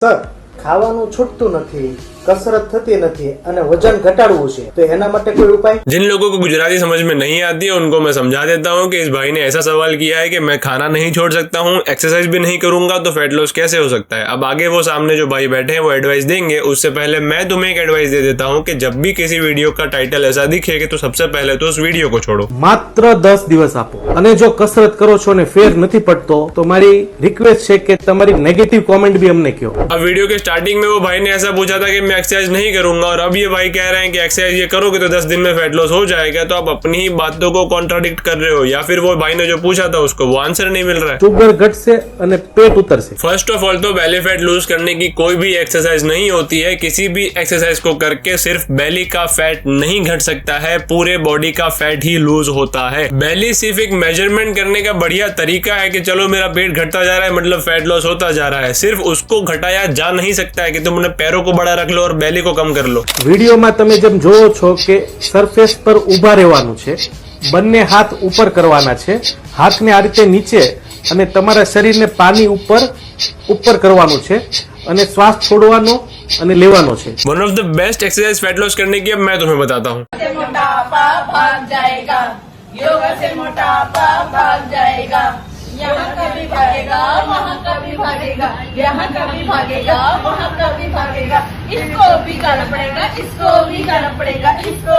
Sir, ખાવાનું છૂટતું નથી, कसरत થતી નથી અને વજન ઘટાડવું છે તો એના માટે કોઈ ઉપાય? जिन लोगों को गुजराती समझ में नहीं आती है उनको मैं समझा देता हूँ कि इस भाई ने ऐसा सवाल किया है कि मैं खाना नहीं छोड़ सकता हूँ, एक्सरसाइज भी नहीं करूंगा तो फैट लॉस कैसे हो सकता है। अब आगे वो सामने जो भाई बैठे हैं वो एडवाइस देंगे, उससे पहले मैं तुम्हें एक एडवाइस दे देता हूँ कि जब भी किसी वीडियो का टाइटल ऐसा दिखे कि तो सबसे पहले तो उस वीडियो को छोड़ो। માત્ર 10 દિવસ આપો અને જો કસરત કરો છો ને ફેર નથી પડતો તો મારી રિક્વેસ્ટ છે કે તમારી નેગેટિવ કોમેન્ટ भी અમને કહો। अब वीडियो के स्टार्टिंग में वो भाई ने ऐसा पूछा था कि मैं एक्सरसाइज नहीं करूंगा और अब ये भाई कह रहे हैं कि एक्सरसाइज ये करोगे तो 10 दिन में फैट लॉस हो जाएगा, तो आप अपनी ही बातों को कॉन्ट्राडिक्ट कर रहे हो या फिर वो भाई ने जो पूछा था उसको वो आंसर नहीं मिल रहा है। शुगर घटશે અને પેટ ઉતરશે। फर्स्ट ऑफ ऑल तो बेली फैट लूज करने की कोई भी एक्सरसाइज नहीं होती है। किसी भी एक्सरसाइज को करके सिर्फ बेली का फैट नहीं घट सकता है, पूरे बॉडी का फैट ही लूज होता है। बेली सिर्फ एक मेजरमेंट करने का बढ़िया तरीका है कि चलो मेरा पेट घटता जा रहा है मतलब फैट लॉस होता जा रहा है। सिर्फ उसको घटाया जा नहीं सकता है कि तुम अपने पैरों को बड़ा रख लो और बेली को कम कर लो। વિડીયોમાં તમે જેમ જોવો છો કે સરફેસ પર ઊભા રહેવાનું છે, બંને હાથ ઉપર કરવાના છે, હાથને આ રીતે નીચે અને તમારા શરીરને પાની ઉપર કરવાનું છે અને શ્વાસ છોડવાનો અને લેવાનો છે। One of the best exercise fat loss करने की अब मैं तुम्हें बताता हूँ। से मोटापा भाग जाएगा, योग से मोटापा भाग जाएगा। यहाँ का भी भागेगा, वहाँ का भी भागेगा, यहाँ का भी भागेगा, वहाँ का भी भागेगा। इसको भी करना पड़ेगा, इसको भी करना पड़ेगा, इसको